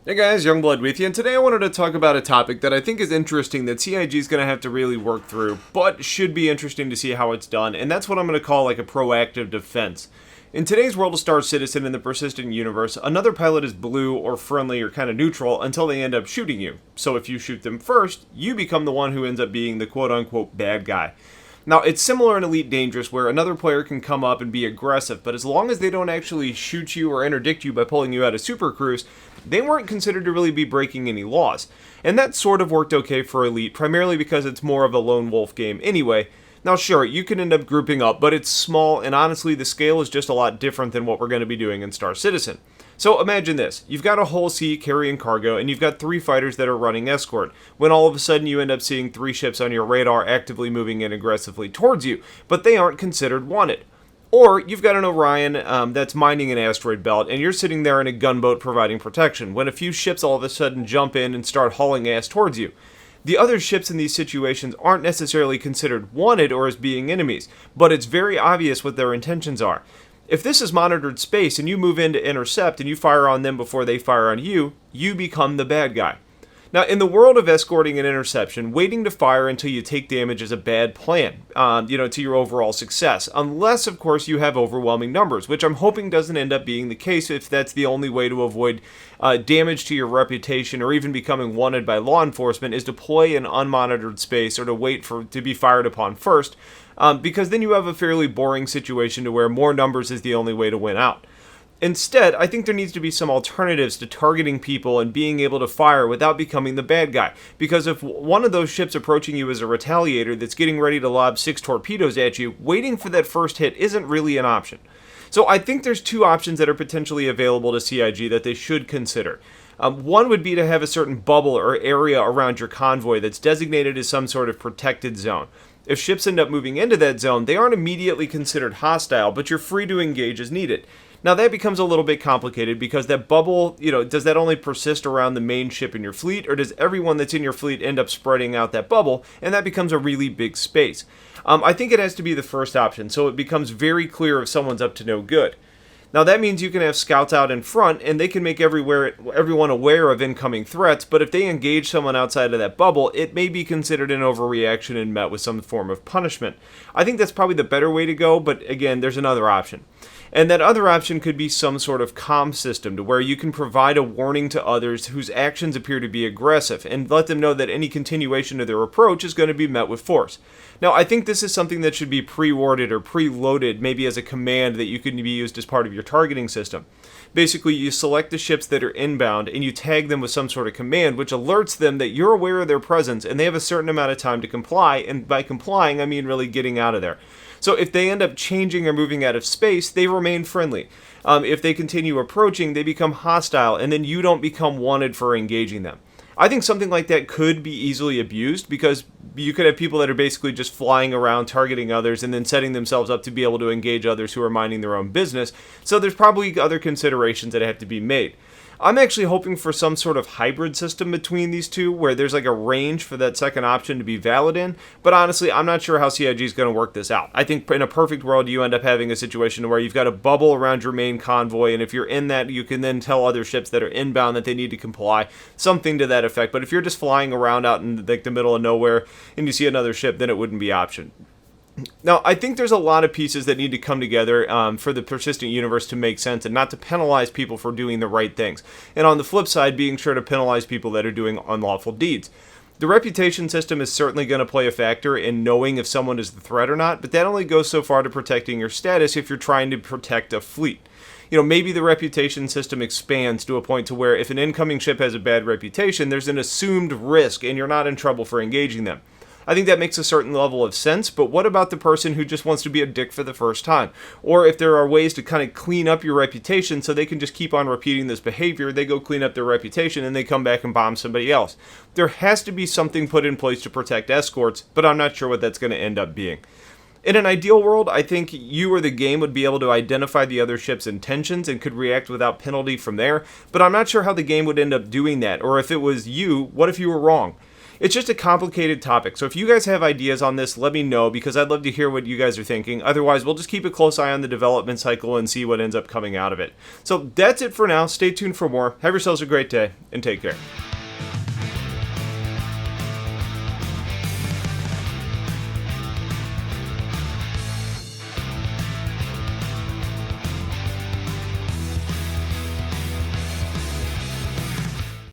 Hey guys, Youngblood with you, and today I wanted to talk about a topic that I think is interesting that CIG is going to have to really work through, but should be interesting to see how it's done, and that's what I'm going to call like a proactive defense. In today's world of Star Citizen in the persistent universe, another pilot is blue or friendly or kind of neutral until they end up shooting you. So if you shoot them first, you become the one who ends up being the quote-unquote bad guy. Now, it's similar in Elite Dangerous where another player can come up and be aggressive, but as long as they don't actually shoot you or interdict you by pulling you out of Super Cruise, they weren't considered to really be breaking any laws. And that sort of worked okay for Elite, primarily because it's more of a lone wolf game anyway. Now sure, you can end up grouping up, but it's small, and honestly the scale is just a lot different than what we're going to be doing in Star Citizen. So imagine this, you've got a whole sea carrying cargo, and you've got 3 fighters that are running escort, when all of a sudden you end up seeing 3 ships on your radar actively moving in aggressively towards you, but they aren't considered wanted. Or you've got an Orion that's mining an asteroid belt, and you're sitting there in a gunboat providing protection, when a few ships all of a sudden jump in and start hauling ass towards you. The other ships in these situations aren't necessarily considered wanted or as being enemies, but it's very obvious what their intentions are. If this is monitored space and you move in to intercept and you fire on them before they fire on you, you become the bad guy. Now, in the world of escorting and interception, waiting to fire until you take damage is a bad plan, to your overall success. Unless, of course, you have overwhelming numbers, which I'm hoping doesn't end up being the case if that's the only way to avoid damage to your reputation or even becoming wanted by law enforcement is deploy in unmonitored space or to wait to be fired upon first, because then you have a fairly boring situation to where more numbers is the only way to win out. Instead, I think there needs to be some alternatives to targeting people and being able to fire without becoming the bad guy. Because if one of those ships approaching you is a retaliator that's getting ready to lob 6 torpedoes at you, waiting for that first hit isn't really an option. So I think there's 2 options that are potentially available to CIG that they should consider. One would be to have a certain bubble or area around your convoy that's designated as some sort of protected zone. If ships end up moving into that zone, they aren't immediately considered hostile, but you're free to engage as needed. Now that becomes a little bit complicated because that bubble, does that only persist around the main ship in your fleet, or does everyone that's in your fleet end up spreading out that bubble, and that becomes a really big space? I think it has to be the first option, so it becomes very clear if someone's up to no good. Now that means you can have scouts out in front, and they can make everyone aware of incoming threats, but if they engage someone outside of that bubble, it may be considered an overreaction and met with some form of punishment. I think that's probably the better way to go, but again, there's another option. And that other option could be some sort of comm system to where you can provide a warning to others whose actions appear to be aggressive and let them know that any continuation of their approach is going to be met with force. Now, I think this is something that should be pre-worded or pre-loaded, maybe as a command that you can be used as part of your targeting system. Basically, you select the ships that are inbound and you tag them with some sort of command which alerts them that you're aware of their presence and they have a certain amount of time to comply, and by complying, I mean really getting out of there. So if they end up changing or moving out of space, they remain friendly. If they continue approaching, they become hostile, and then you don't become wanted for engaging them. I think something like that could be easily abused because you could have people that are basically just flying around targeting others and then setting themselves up to be able to engage others who are minding their own business. So there's probably other considerations that have to be made. I'm actually hoping for some sort of hybrid system between these two where there's like a range for that second option to be valid in, but honestly, I'm not sure how CIG is going to work this out. I think in a perfect world, you end up having a situation where you've got a bubble around your main convoy, and if you're in that, you can then tell other ships that are inbound that they need to comply, something to that effect. But if you're just flying around out in like the middle of nowhere and you see another ship, then it wouldn't be option. Now, I think there's a lot of pieces that need to come together for the persistent universe to make sense and not to penalize people for doing the right things. And on the flip side, being sure to penalize people that are doing unlawful deeds. The reputation system is certainly going to play a factor in knowing if someone is the threat or not, but that only goes so far to protecting your status if you're trying to protect a fleet. Maybe the reputation system expands to a point to where if an incoming ship has a bad reputation, there's an assumed risk and you're not in trouble for engaging them. I think that makes a certain level of sense, but what about the person who just wants to be a dick for the first time? Or if there are ways to kind of clean up your reputation so they can just keep on repeating this behavior, they go clean up their reputation and they come back and bomb somebody else. There has to be something put in place to protect escorts, but I'm not sure what that's going to end up being. In an ideal world, I think you or the game would be able to identify the other ship's intentions and could react without penalty from there, but I'm not sure how the game would end up doing that, or if it was you, what if you were wrong? It's just a complicated topic. So if you guys have ideas on this, let me know, because I'd love to hear what you guys are thinking. Otherwise, we'll just keep a close eye on the development cycle and see what ends up coming out of it. So that's it for now. Stay tuned for more. Have yourselves a great day, and take care.